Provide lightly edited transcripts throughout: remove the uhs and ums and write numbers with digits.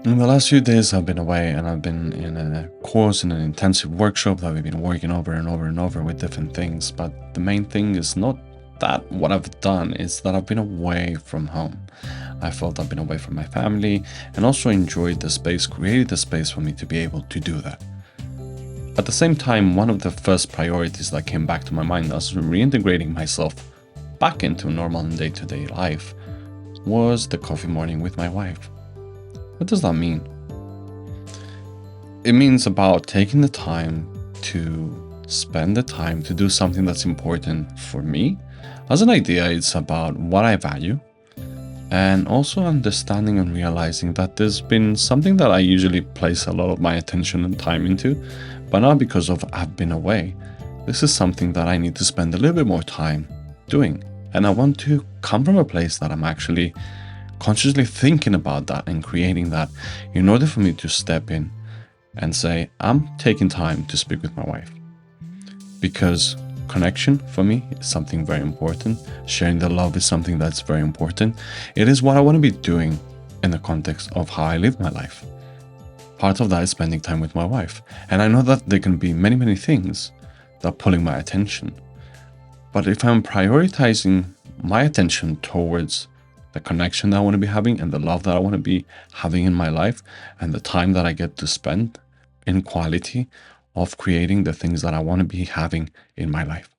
In the last few days, I've been away and I've been in a course, in an intensive workshop that we've been working over and over and over with different things. But the main thing is not that what I've done, is that I've been away from home. I felt I've been away from my family and also enjoyed the space, created the space for me to be able to do that. At the same time, one of the first priorities that came back to my mind as reintegrating myself back into normal and day-to-day life was the coffee morning with my wife. What does that mean? It means about taking the time to spend the time to do something that's important for me. As an idea, it's about what I value, and also understanding and realizing that there's been something that I usually place a lot of my attention and time into, but now because of I've been away, this is something that I need to spend a little bit more time doing. And I want to come from a place that I'm actually consciously thinking about that and creating that in order for me to step in and say, I'm taking time to speak with my wife. Because connection for me is something very important. Sharing the love is something that's very important. It is what I want to be doing in the context of how I live my life. Part of that is spending time with my wife. And I know that there can be many, many things that are pulling my attention. But if I'm prioritizing my attention towards the connection that I want to be having and the love that I want to be having in my life and the time that I get to spend in quality of creating the things that I want to be having in my life.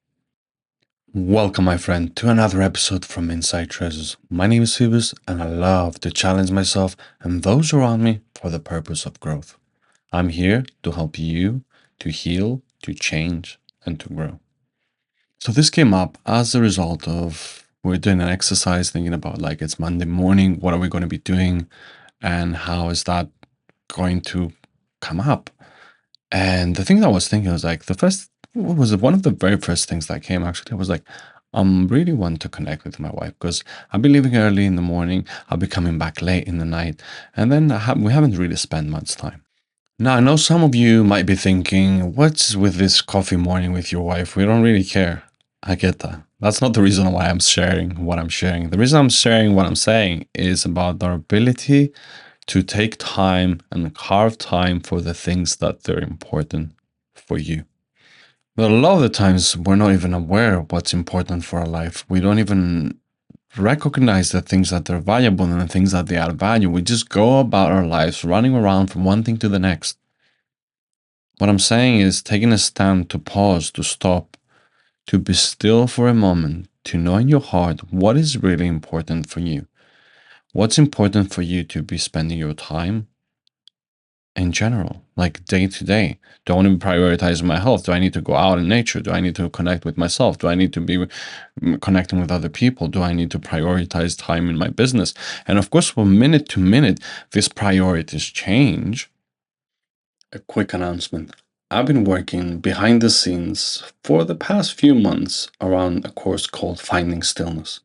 Welcome, my friend, to another episode from Inside Treasures. My name is Phoebus, and I love to challenge myself and those around me for the purpose of growth. I'm here to help you to heal, to change, and to grow. So this came up as a result of we're doing an exercise thinking about like it's Monday morning, what are we going to be doing and how is that going to come up? And the thing that I was thinking was like one of the very first things that came actually. I was like, I'm really want to connect with my wife because I'll be leaving early in the morning, I'll be coming back late in the night, and then we haven't really spent much time. Now, I know some of you might be thinking, what's with this coffee morning with your wife? We don't really care. I get that. That's not the reason why I'm sharing what I'm sharing. The reason I'm sharing what I'm saying is about our ability to take time and carve time for the things that they're important for you. But a lot of the times, we're not even aware of what's important for our life. We don't even recognize the things that are valuable and the things that they add value. We just go about our lives running around from one thing to the next. What I'm saying is taking a stand to pause, to stop, to be still for a moment, to know in your heart what is really important for you. What's important for you to be spending your time in general, like day to day. Do I want to prioritize my health? Do I need to go out in nature? Do I need to connect with myself? Do I need to be connecting with other people? Do I need to prioritize time in my business? And of course, from minute to minute, these priorities change. A quick announcement. I've been working behind the scenes for the past few months around a course called Finding Stillness.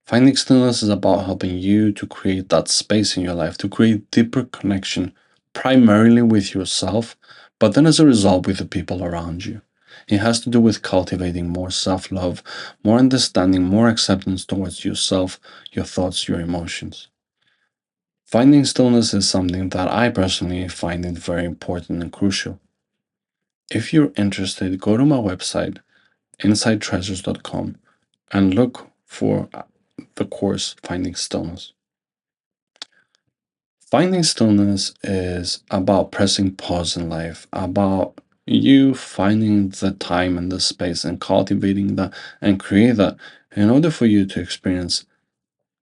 Finding Stillness is about helping you to create that space in your life, to create deeper connection, primarily with yourself, but then as a result with the people around you. It has to do with cultivating more self-love, more understanding, more acceptance towards yourself, your thoughts, your emotions. Finding stillness is something that I personally find it very important and crucial. If you're interested, go to my website, insidetreasures.com, and look for the course Finding Stillness. Finding stillness is about pressing pause in life, about you finding the time and the space and cultivating that and create that in order for you to experience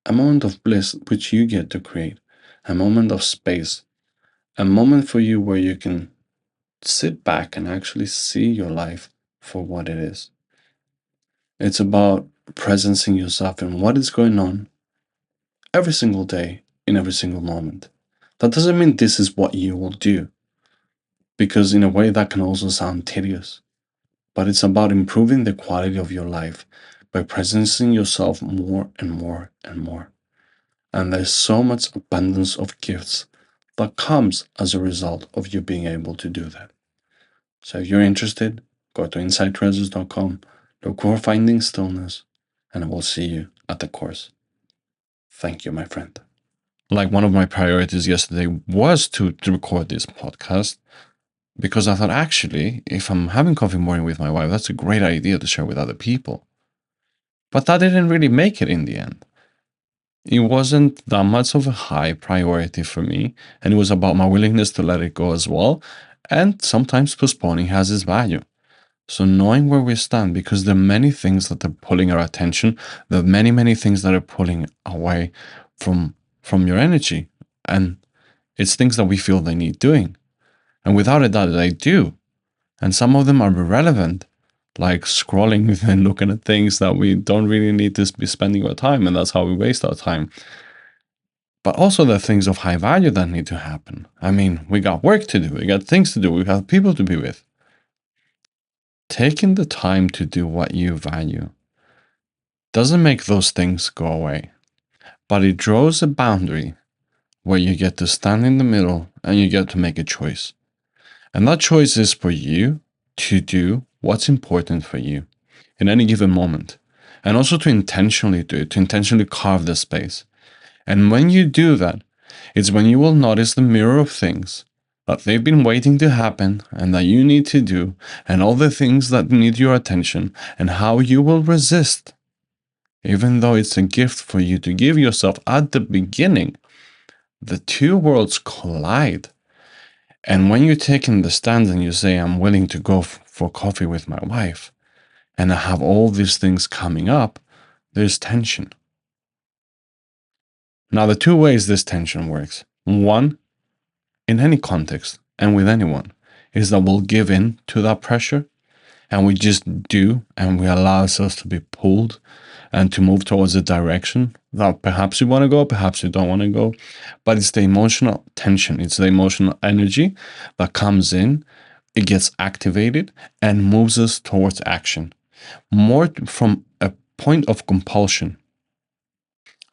a moment of bliss which you get to create, a moment of space, a moment for you where you can sit back and actually see your life for what it is. It's about presencing yourself in what is going on every single day, in every single moment. That doesn't mean this is what you will do, because in a way that can also sound tedious. But it's about improving the quality of your life by presencing yourself more and more and more. And there's so much abundance of gifts that comes as a result of you being able to do that. So if you're interested, go to insidetreasures.com, look for Finding Stillness, and I will see you at the course. Thank you, my friend. Like one of my priorities yesterday was to record this podcast because I thought actually, if I'm having coffee morning with my wife, that's a great idea to share with other people. But that didn't really make it in the end. It wasn't that much of a high priority for me, and it was about my willingness to let it go as well. And sometimes postponing has its value. So knowing where we stand, because there are many things that are pulling our attention, there are many, many things that are pulling away from your energy. And it's things that we feel they need doing. And without a doubt, they do. And some of them are irrelevant, like scrolling and looking at things that we don't really need to be spending our time. And that's how we waste our time. But also the things of high value that need to happen. I mean, we got work to do, we got things to do, we got people to be with. Taking the time to do what you value doesn't make those things go away, but it draws a boundary where you get to stand in the middle and you get to make a choice. And that choice is for you to do what's important for you in any given moment. And also to intentionally do it, to intentionally carve the space. And when you do that, it's when you will notice the mirror of things that they've been waiting to happen and that you need to do, and all the things that need your attention, and how you will resist. Even though it's a gift for you to give yourself at the beginning, the two worlds collide. And when you take in the stand and you say, I'm willing to go for coffee with my wife, and I have all these things coming up, there's tension. Now, the two ways this tension works, one, in any context and with anyone, is that we'll give in to that pressure and we just do, and we allow ourselves to be pulled and to move towards a direction that perhaps you want to go, perhaps you don't want to go. But it's the emotional tension, it's the emotional energy that comes in, it gets activated and moves us towards action, more from a point of compulsion.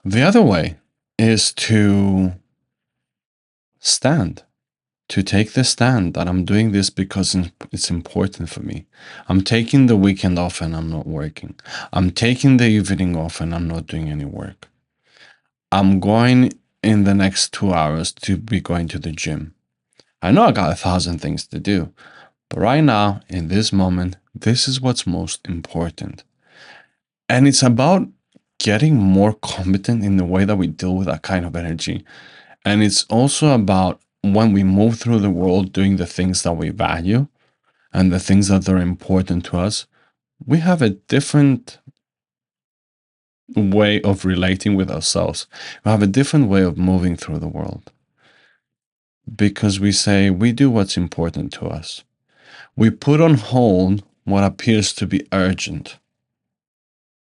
The other way is to stand, to take the stand that I'm doing this because it's important for me. I'm taking the weekend off and I'm not working. I'm taking the evening off and I'm not doing any work. I'm going in the next 2 hours to be going to the gym. I know I got 1,000 things to do, but right now, in this moment, this is what's most important. And it's about getting more competent in the way that we deal with that kind of energy. And it's also about when we move through the world doing the things that we value and the things that are important to us, we have a different way of relating with ourselves. We have a different way of moving through the world. Because we say we do what's important to us. We put on hold what appears to be urgent.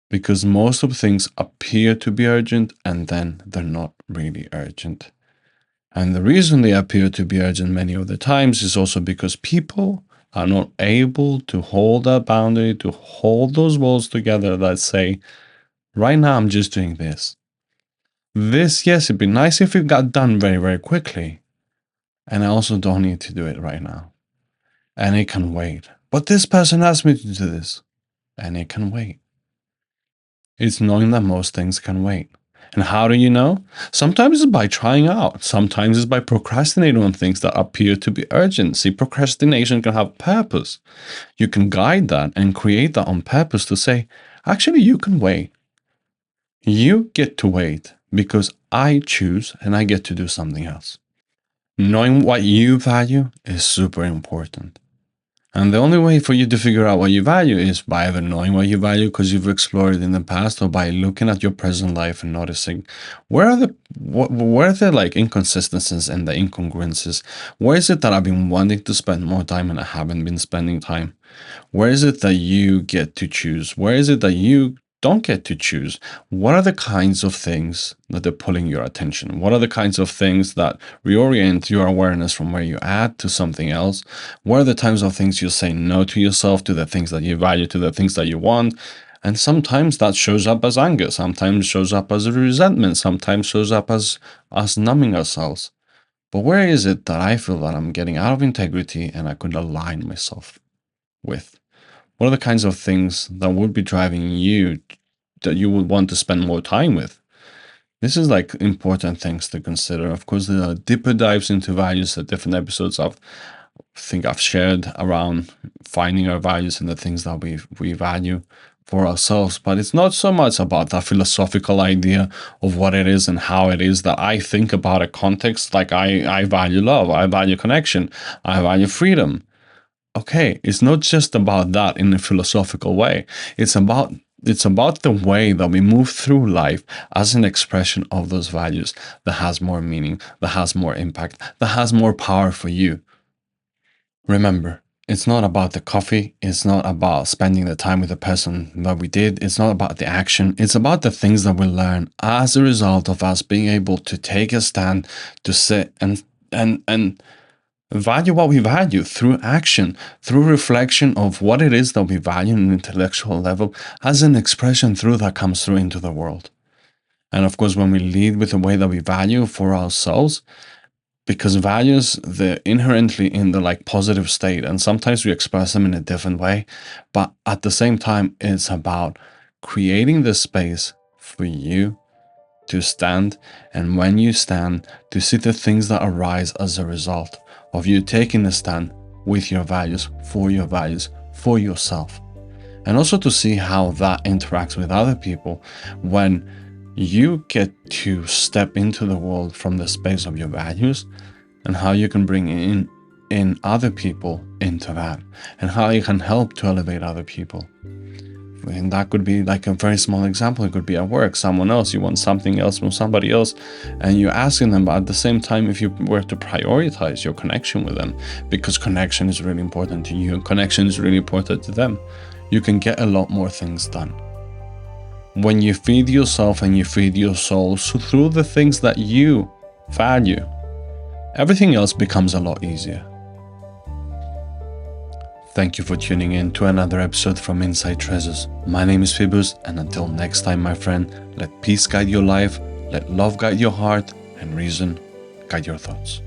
Because most of things appear to be urgent and then they're not really urgent. And the reason they appear to be urgent many of the times is also because people are not able to hold that boundary, to hold those walls together that say, right now I'm just doing this. This, yes, it'd be nice if it got done very, very quickly. And I also don't need to do it right now. And it can wait. But this person asked me to do this. And it can wait. It's knowing that most things can wait. And how do you know? Sometimes it's by trying out. Sometimes it's by procrastinating on things that appear to be urgent. See, procrastination can have purpose. You can guide that and create that on purpose to say, actually, you can wait. You get to wait because I choose and I get to do something else. Knowing what you value is super important. And the only way for you to figure out what you value is by either knowing what you value because you've explored it in the past, or by looking at your present life and noticing where are the like inconsistencies and the incongruences. Where is it that I've been wanting to spend more time and I haven't been spending time? Where is it that you get to choose? Where is it that you don't get to choose? What are the kinds of things that are pulling your attention? What are the kinds of things that reorient your awareness from where you're at to something else? What are the times of things you say no to yourself, to the things that you value, to the things that you want? And sometimes that shows up as anger, sometimes shows up as resentment, sometimes shows up as us numbing ourselves. But where is it that I feel that I'm getting out of integrity and I could align myself with? What are the kinds of things that would be driving you that you would want to spend more time with? This is like important things to consider. Of course, there are deeper dives into values at different episodes I've shared around finding our values and the things that we value for ourselves. But it's not so much about that philosophical idea of what it is and how it is that I think about a context. Like I value love, I value connection, I value freedom. Okay, it's not just about that in a philosophical way. It's about the way that we move through life as an expression of those values that has more meaning, that has more impact, that has more power for you. Remember, it's not about the coffee. It's not about spending the time with the person that we did. It's not about the action. It's about the things that we learn as a result of us being able to take a stand, to sit and value what we value through action, through reflection of what it is that we value on an intellectual level as an expression through that comes through into the world. And of course, when we lead with the way that we value for ourselves, because values, they're inherently in the like positive state, and sometimes we express them in a different way, but at the same time it's about creating the space for you to stand, and when you stand, to see the things that arise as a result of you taking a stand with your values, for yourself, and also to see how that interacts with other people when you get to step into the world from the space of your values, and how you can bring in other people into that, and how you can help to elevate other people. And that could be like a very small example. It could be at work, someone else, you want something else from somebody else, and you're asking them, but at the same time, if you were to prioritize your connection with them, because connection is really important to you and connection is really important to them, you can get a lot more things done. When you feed yourself and you feed your soul through the things that you value, everything else becomes a lot easier. Thank you for tuning in to another episode from Inside Treasures. My name is Phoebus, and until next time, my friend, let peace guide your life, let love guide your heart, and reason guide your thoughts.